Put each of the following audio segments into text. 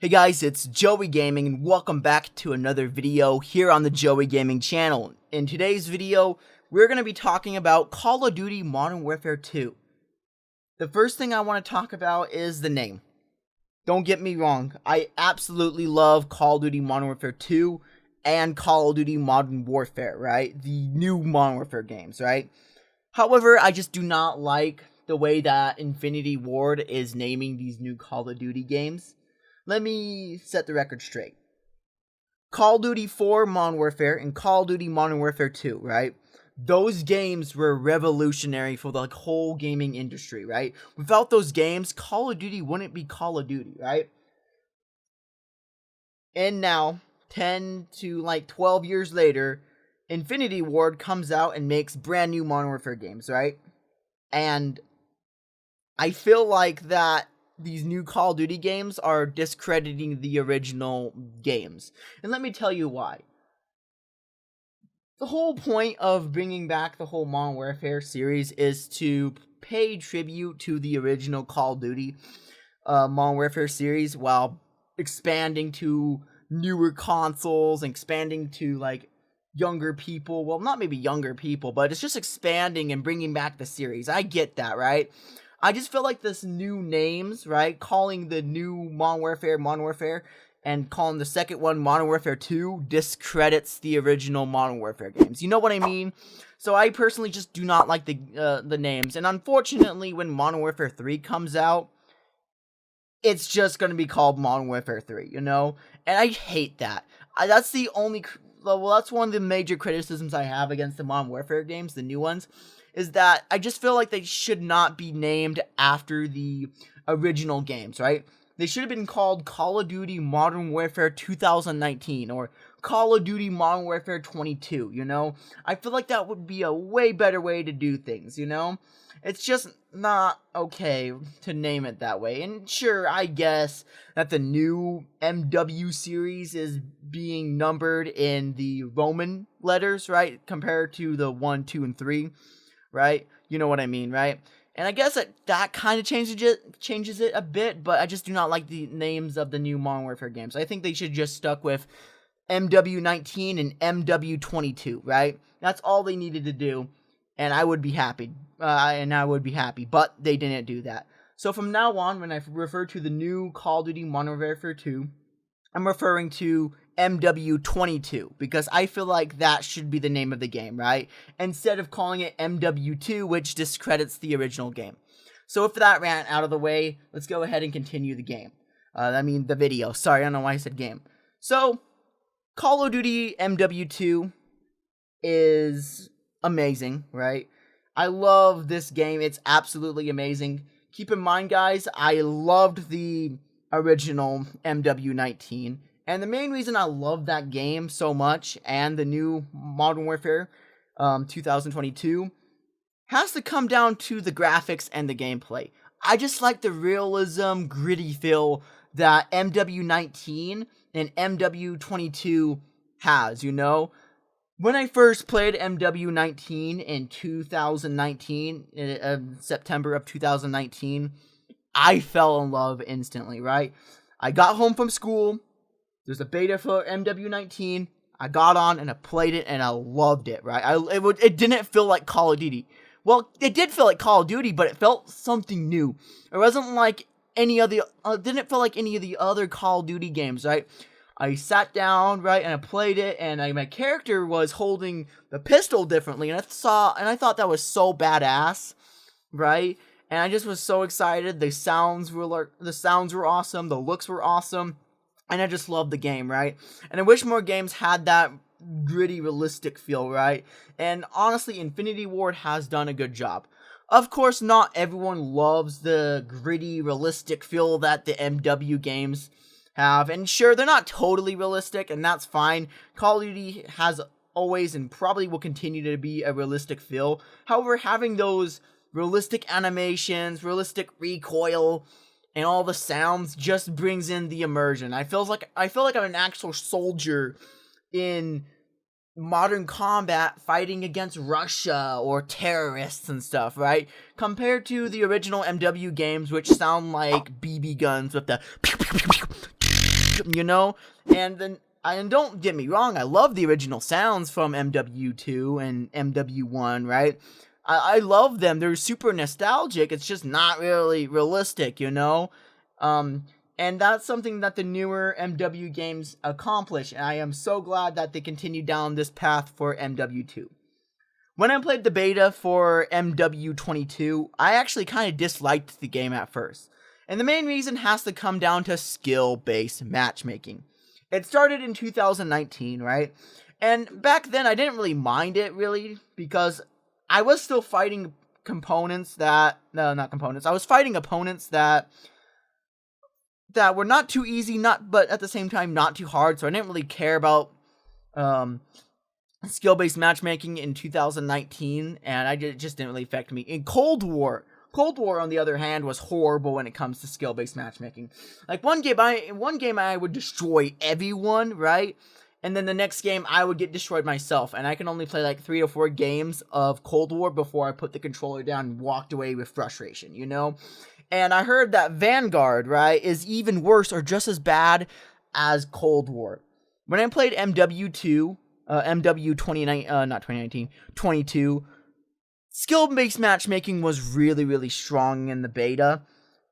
Hey guys, it's Joey Gaming and welcome back to another video here on the Joey Gaming channel. In today's video, we're going to be talking about Call of Duty Modern Warfare 2. The first thing I want to talk about is the name. Don't get me wrong, I absolutely love Call of Duty Modern Warfare 2 and Call of Duty Modern Warfare, right? The new Modern Warfare games, right? However, I just do not like the way that Infinity Ward is naming these new Call of Duty games. Let me set the record straight. Call of Duty 4 Modern Warfare and Call of Duty Modern Warfare 2, right? Those games were revolutionary for the whole gaming industry, right? Without those games, Call of Duty wouldn't be Call of Duty, right? And now, 10 to 12 years later, Infinity Ward comes out and makes brand new Modern Warfare games, right? And I feel like that these new Call of Duty games are discrediting the original games. And let me tell you why. The whole point of bringing back the whole Modern Warfare series is to pay tribute to the original Call of Duty Modern Warfare series while expanding to newer consoles and expanding to younger people. Well, not maybe younger people, but it's just expanding and bringing back the series. I get that, right? I just feel like this new names, right? Calling the new Modern Warfare, and calling the second one Modern Warfare 2 discredits the original Modern Warfare games. You know what I mean? So I personally just do not like the names. And unfortunately, when Modern Warfare 3 comes out, it's just going to be called Modern Warfare 3, you know? And I hate that. That's one of the major criticisms I have against the Modern Warfare games, the new ones, is that I just feel like they should not be named after the original games, right? They should have been called Call of Duty Modern Warfare 2019 or Call of Duty Modern Warfare 22, you know? I feel like that would be a way better way to do things, you know? It's just not okay to name it that way. And sure, I guess that the new MW series is being numbered in the Roman letters, right? Compared to the 1, 2, and 3. Right? You know what I mean, right? And I guess that kind of changes it a bit, but I just do not like the names of the new Modern Warfare games. I think they should just stuck with MW19 and MW22, right? That's all they needed to do, and I would be happy. But they didn't do that. So from now on, when I refer to the new Call of Duty Modern Warfare 2, I'm referring to MW22, because I feel like that should be the name of the game, right? Instead of calling it MW2, which discredits the original game. So with that rant out of the way, let's go ahead and continue the game. The video. Sorry, I don't know why I said game. So, Call of Duty MW2 is amazing, right? I love this game. It's absolutely amazing. Keep in mind, guys, I loved the original MW19. And the main reason I love that game so much, and the new Modern Warfare 2022, has to come down to the graphics and the gameplay. I just like the realism, gritty feel that MW19 and MW22 has, you know? When I first played MW19 in 2019, September of 2019, I fell in love instantly, right? I got home from school. There's a beta for MW19. I got on and I played it and I loved it, right? It didn't feel like Call of Duty. Well, it did feel like Call of Duty, but it felt something new. It wasn't like didn't feel like any of the other Call of Duty games, right? I sat down, right, and I played it, and my character was holding the pistol differently, and I thought that was so badass, right? And I just was so excited. The sounds were awesome. The looks were awesome. And I just love the game, right? And I wish more games had that gritty, realistic feel, right? And honestly, Infinity Ward has done a good job. Of course, not everyone loves the gritty, realistic feel that the MW games have. And sure, they're not totally realistic, and that's fine. Call of Duty has always and probably will continue to be a realistic feel. However, having those realistic animations, realistic recoil, and all the sounds just brings in the immersion. I feel like I'm an actual soldier in modern combat fighting against Russia or terrorists and stuff, right? Compared to the original MW games, which sound like BB guns with the pew, pew, pew, pew, you know? And don't get me wrong, I love the original sounds from MW2 and MW1, right? I love them. They're super nostalgic. It's just not really realistic, you know? And that's something that the newer MW games accomplish, and I am so glad that they continue down this path for MW2. When I played the beta for MW22, I actually kind of disliked the game at first. And the main reason has to come down to skill-based matchmaking. It started in 2019, right? And back then, I didn't really mind it, really, because I was still fighting opponents that were not too easy, but at the same time not too hard. So I didn't really care about skill-based matchmaking in 2019, and it just didn't really affect me. In Cold War, on the other hand, was horrible when it comes to skill-based matchmaking. Like one game I would destroy everyone, right? And then the next game I would get destroyed myself, and I can only play like 3 or 4 games of Cold War before I put the controller down and walked away with frustration, you know? And I heard that Vanguard, right, is even worse or just as bad as Cold War. When I played MW2, not 2019, 22, skill-based matchmaking was really, really strong in the beta,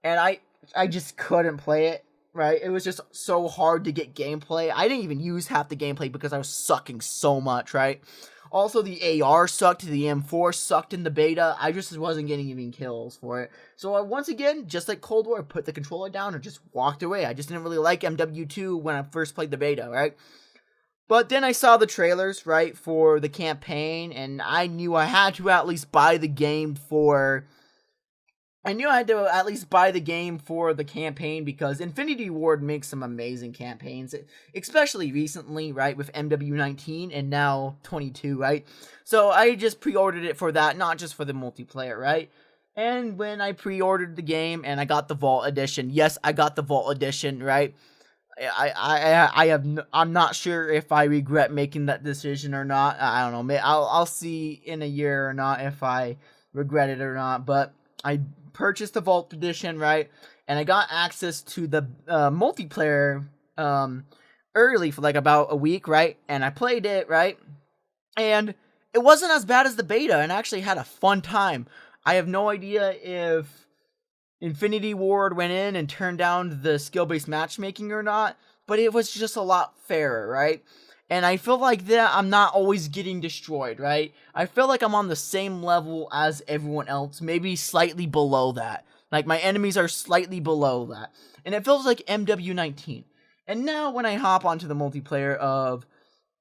and I just couldn't play it, right? It was just so hard to get gameplay. I didn't even use half the gameplay because I was sucking so much, right? Also, the AR sucked, the M4 sucked in the beta. I just wasn't getting even kills for it. So I, once again, just like Cold War, put the controller down and just walked away. I just didn't really like MW2 when I first played the beta, right? But then I saw the trailers, right, for the campaign, and I knew I had to at least buy the game for... the campaign because Infinity Ward makes some amazing campaigns, especially recently, right, with MW19 and now 22, right? So I just pre-ordered it for that, not just for the multiplayer, right? And when I pre-ordered the game and I got the Vault Edition, yes, I got the Vault Edition, right? I'm not sure if I regret making that decision or not. I don't know. I'll see in a year or not if I regret it or not. But I purchased the Vault Edition, right? And I got access to the multiplayer early for like about a week, right? And I played it, right? And it wasn't as bad as the beta, and I actually had a fun time. I have no idea if Infinity Ward went in and turned down the skill-based matchmaking or not, but it was just a lot fairer, right? And I feel like that I'm not always getting destroyed, right? I feel like I'm on the same level as everyone else, maybe slightly below that. Like, my enemies are slightly below that. And it feels like MW19. And now, when I hop onto the multiplayer of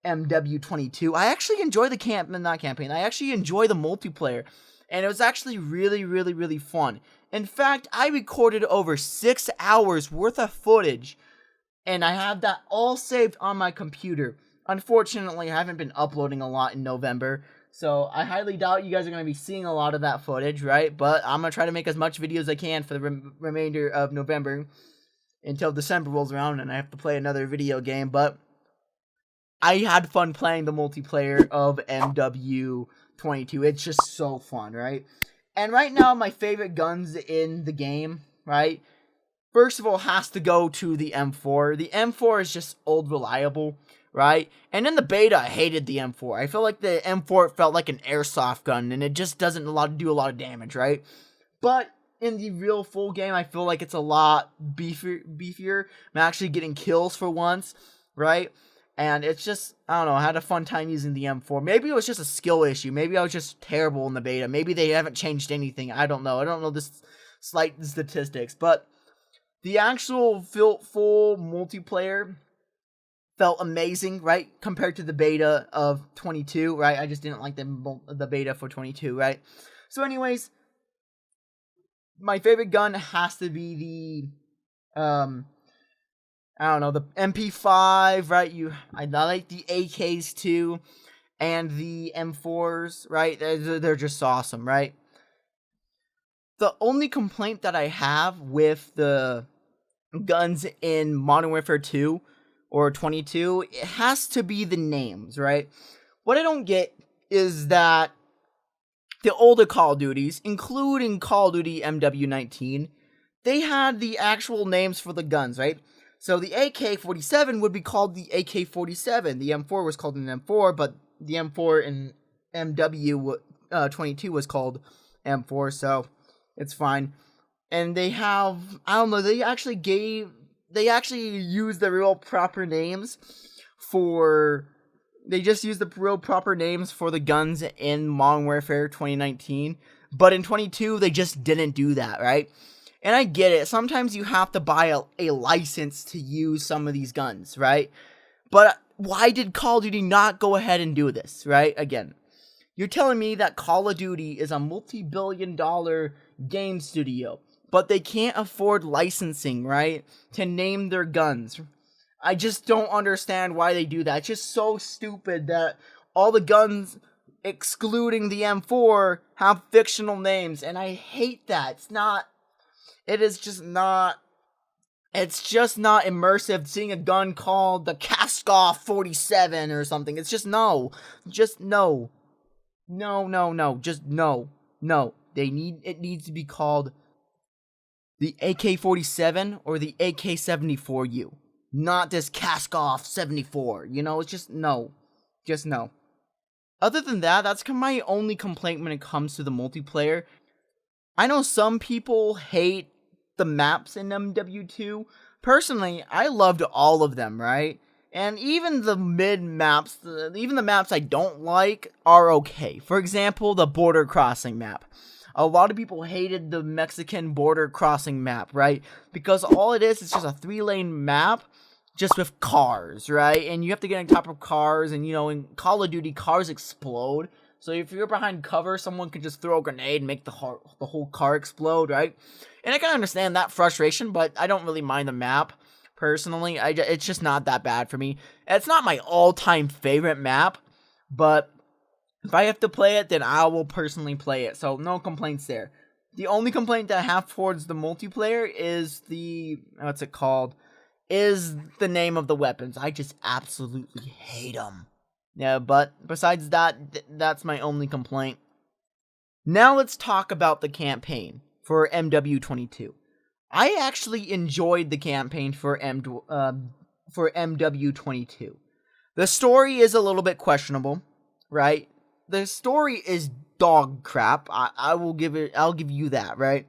MW22, I actually enjoy I actually enjoy the multiplayer. And it was actually really, really, really fun. In fact, I recorded over 6 hours worth of footage, and I have that all saved on my computer. Unfortunately, I haven't been uploading a lot in November, so I highly doubt you guys are going to be seeing a lot of that footage, right? But I'm going to try to make as much videos as I can for the remainder of November until December rolls around and I have to play another video game. But I had fun playing the multiplayer of MW22. It's just so fun, right? And right now, my favorite guns in the game, right? First of all, has to go to the M4. The M4 is just old reliable, right? And in the beta, I hated the M4. I feel like the M4 felt like an airsoft gun, and it just doesn't do a lot of damage, right? But in the real full game, I feel like it's a lot beefier. I'm actually getting kills for once, right? And it's just, I don't know, I had a fun time using the M4. Maybe it was just a skill issue. Maybe I was just terrible in the beta. Maybe they haven't changed anything. I don't know. I don't know the slight statistics. But the actual full multiplayer felt amazing, right? Compared to the beta of 22, right? I just didn't like the beta for 22, right? So anyways, my favorite gun has to be the... I don't know, the MP5, right? I like the AKs too, and the M4s, right? They're just awesome, right? The only complaint that I have with the guns in Modern Warfare 2 or 22, it has to be the names, right? What I don't get is that the older Call of Duties, including Call of Duty MW19, they had the actual names for the guns, right? So the AK-47 would be called the AK-47. The M4 was called an M4, but the M4 in MW22 was called M4, so it's fine. And they have, I don't know, they actually used the real proper names for, they just used the real proper names for the guns in Modern Warfare 2019, but in 22, they just didn't do that, right? And I get it, sometimes you have to buy a license to use some of these guns, right? But why did Call of Duty not go ahead and do this, right? Again, you're telling me that Call of Duty is a multi-billion-dollar game studio, but they can't afford licensing, right, to name their guns. I just don't understand why they do that. It's just so stupid that all the guns, excluding the M4, have fictional names, and I hate that. It's just not immersive seeing a gun called the Kaskov 47 or something. It's just no. Just no. No. Just no. No. It needs to be called the AK-47 or the AK-74U. Not this Kaskov 74. You know, it's just no. Just no. Other than that, that's my only complaint when it comes to the multiplayer. I know some people hate the maps in MW2. Personally, I loved all of them, right? And even the mid maps, even the maps I don't like are okay. For example, the border crossing map. A lot of people hated the Mexican border crossing map, right? Because all it is just a 3-lane map just with cars, right? And you have to get on top of cars, and you know, in Call of Duty, cars explode. So if you're behind cover, someone can just throw a grenade and make the whole car explode, right? And I can understand that frustration, but I don't really mind the map, personally. It's just not that bad for me. It's not my all-time favorite map, but if I have to play it, then I will personally play it. So no complaints there. The only complaint that I have towards the multiplayer is is the name of the weapons. I just absolutely hate them. Yeah, but besides that, that's my only complaint. Now let's talk about the campaign for MW22. I actually enjoyed the campaign for MW22. The story is a little bit questionable, right? The story is dog crap. I'll give you that, right?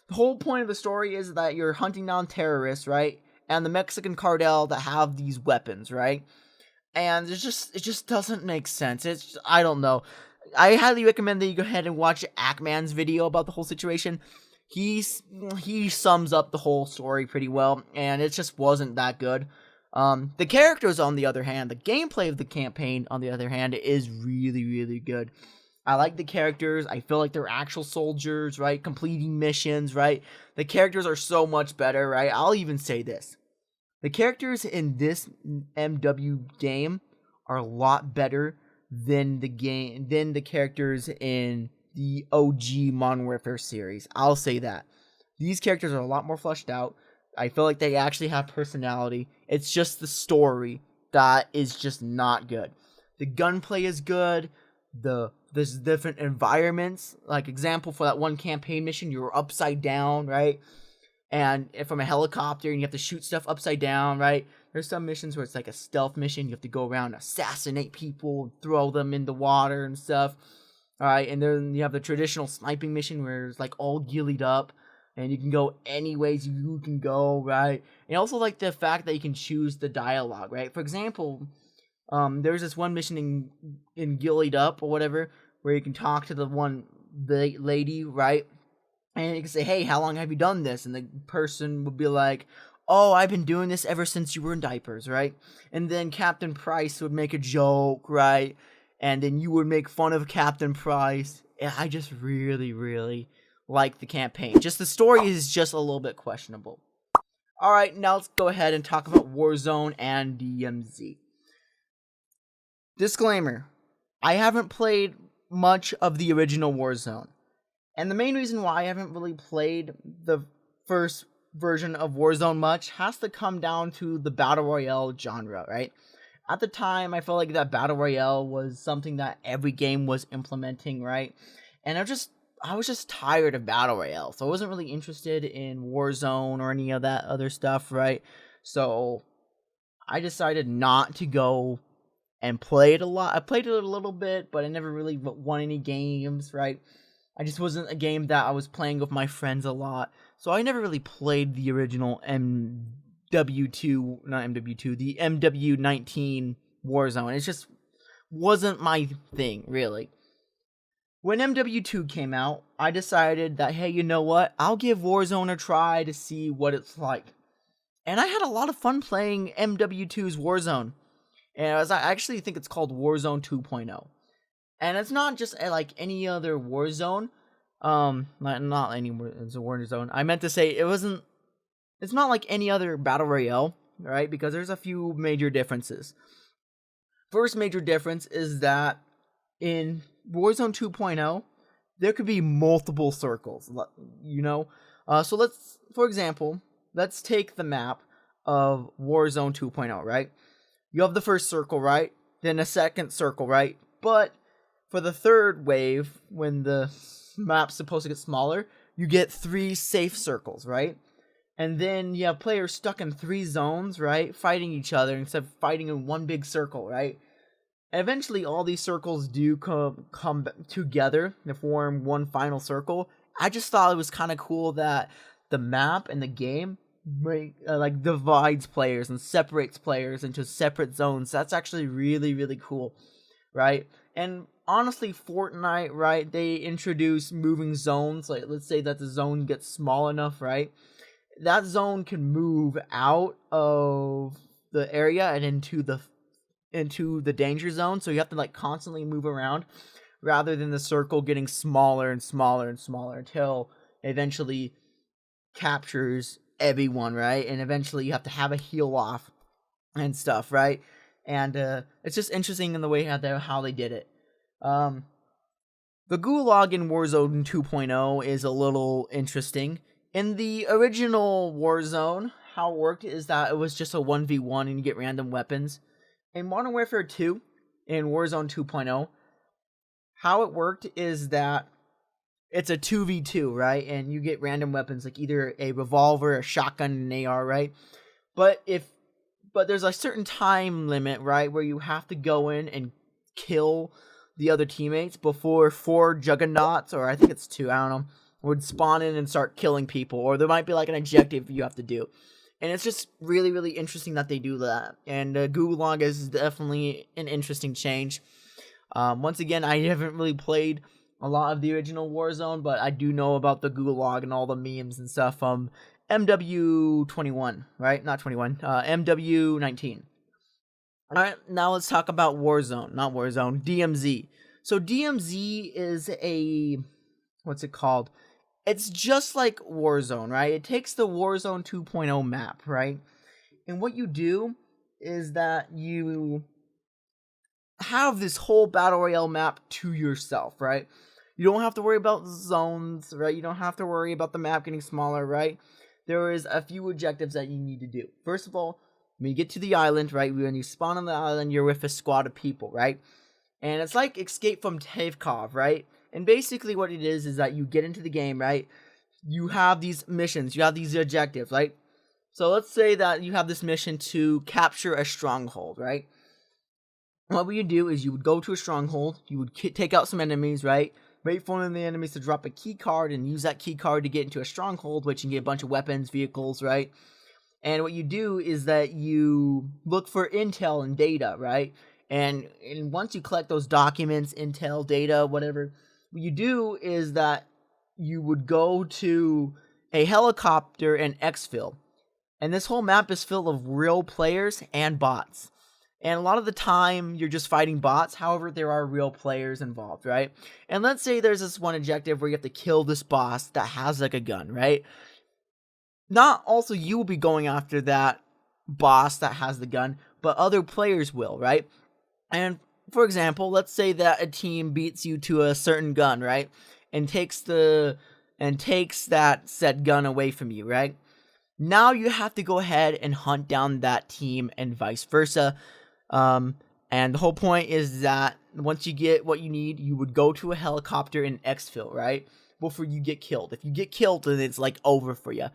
The whole point of the story is that you're hunting down terrorists, right? And the Mexican cartel that have these weapons, right? And it just doesn't make sense. I don't know. I highly recommend that you go ahead and watch Ackman's video about the whole situation. He sums up the whole story pretty well, and it just wasn't that good. The characters, on the other hand, the gameplay of the campaign, on the other hand, is really, really good. I like the characters. I feel like they're actual soldiers, right? Completing missions, right? The characters are so much better, right? I'll even say this. The characters in this MW game are a lot better than the characters in the OG Modern Warfare series. I'll say that. These characters are a lot more fleshed out. I feel like they actually have personality. It's just the story that is just not good. The gunplay is good. There's different environments. Like, example, for that one campaign mission, you're upside down, right? And from a helicopter, and you have to shoot stuff upside down, right? There's some missions where it's like a stealth mission. You have to go around and assassinate people, throw them in the water and stuff. All right, and then you have the traditional sniping mission where it's like all gillied up, and you can go any ways you can go, right? And also like the fact that you can choose the dialogue, right? For example, there's this one mission in Gillied Up or whatever where you can talk to the one lady, right? And you can say, hey, how long have you done this? And the person would be like, oh, I've been doing this ever since you were in diapers, right? And then Captain Price would make a joke, right? And then you would make fun of Captain Price. And I just really, really like the campaign. Just the story is just a little bit questionable. Alright, now let's go ahead and talk about Warzone and DMZ. Disclaimer, I haven't played much of the original Warzone. And the main reason why I haven't really played the first version of Warzone much has to come down to the Battle Royale genre, right? At the time, I felt like that Battle Royale was something that every game was implementing, right? And I was just tired of Battle Royale, so I wasn't really interested in Warzone or any of that other stuff, right? So I decided not to go and play it a lot. I played it a little bit, but I never really won any games, right? I just wasn't a game that I was playing with my friends a lot. So I never really played the original MW2, not MW2, the MW19 Warzone. It just wasn't my thing, really. When MW2 came out, I decided that, hey, you know what? I'll give Warzone a try to see what it's like. And I had a lot of fun playing MW2's Warzone. And I actually think it's called Warzone 2.0. And it's not just like any other Warzone. Not any it's a Warzone. I meant to say it's not like any other Battle Royale, right? Because there's a few major differences. First major difference is that in Warzone 2.0, there could be multiple circles, you know? So for example, let's take the map of Warzone 2.0, right? You have the first circle, right? Then a second circle, right? But for the third wave, when the map's supposed to get smaller, you get 3 safe circles, right? And then you have players stuck in 3 zones, right? Fighting each other instead of fighting in one big circle, right? Eventually, all these circles do come together to form one final circle. I just thought it was kind of cool that the map and the game divides players and separates players into separate zones. That's actually really, really cool, right? And honestly, Fortnite, right, they introduce moving zones. Like, let's say that the zone gets small enough, right? That zone can move out of the area and into the danger zone, so you have to like constantly move around rather than the circle getting smaller and smaller and smaller until it eventually captures everyone, right? And eventually you have to have a heal off and stuff, right? And it's just interesting in the way how they did it. The Gulag in Warzone 2.0 is a little interesting. In the original Warzone, how it worked is that it was just a 1v1 and you get random weapons. In Modern Warfare 2, in Warzone 2.0, how it worked is that it's a 2v2, right? And you get random weapons like either a revolver, a shotgun, an AR, right? But there's a certain time limit, right, where you have to go in and kill the other teammates before 4 juggernauts, or I think it's 2, I don't know, would spawn in and start killing people, or there might be like an objective you have to do. And it's just really, really interesting that they do that. And Gulag is definitely an interesting change. Once again, I haven't really played a lot of the original Warzone, but I do know about the Gulag and all the memes and stuff from MW21, right? Not 21, MW19. Alright, now let's talk about Warzone. Not Warzone, DMZ. So DMZ is what's it called? It's just like Warzone, right? It takes the Warzone 2.0 map, right? And what you do is that you have this whole Battle Royale map to yourself, right? You don't have to worry about zones, right? You don't have to worry about the map getting smaller, right? There is a few objectives that you need to do. First of all, when you get to the island, right? When you spawn on the island, you're with a squad of people, right? And it's like Escape from Tarkov, right? And basically what it is that you get into the game, right? You have these missions, you have these objectives, right? So let's say that you have this mission to capture a stronghold, right? What would you do is you would go to a stronghold, you would take out some enemies, right? Wait for one of the enemies to drop a key card and use that key card to get into a stronghold, which you can get a bunch of weapons, vehicles, right? And what you do is that you look for intel and data, right? And once you collect those documents, intel, data, whatever, what you do is that you would go to a helicopter and exfil. And this whole map is filled of real players and bots. And a lot of the time, you're just fighting bots. However, there are real players involved, right? And let's say there's this one objective where you have to kill this boss that has like a gun, right? Not also you will be going after that boss that has the gun, but other players will, right? And for example, let's say that a team beats you to a certain gun, right? And takes that said gun away from you, right? Now you have to go ahead and hunt down that team and vice versa. And the whole point is that once you get what you need, you would go to a helicopter and exfil, right? Before you get killed. If you get killed, then it's like over for you.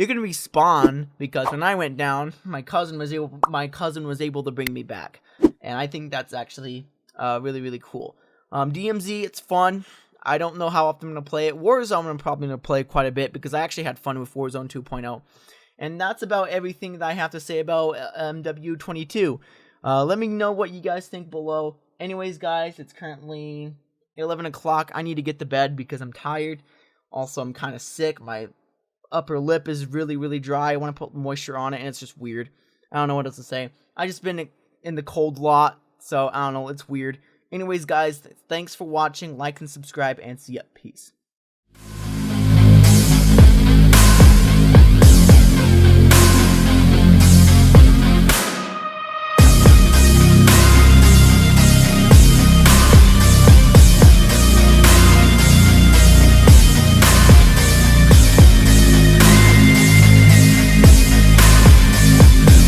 you're gonna respawn, because when I went down, my cousin was able to bring me back, and I think that's actually really, really cool. DMZ, it's fun. I don't know how often I'm gonna play it. Warzone, I'm probably gonna play quite a bit because I actually had fun with Warzone 2.0. And that's about everything that I have to say about MW22. Let me know what you guys think below. Anyways, guys, it's currently 11 o'clock. I need to get to bed because I'm tired. Also, I'm kind of sick. My upper lip is really, really dry. I want to put moisture on it, and it's just weird. I don't know what else to say. I just been in the cold lot, so I don't know. It's weird. Anyways, guys, thanks for watching. Like and subscribe, and see ya. Peace.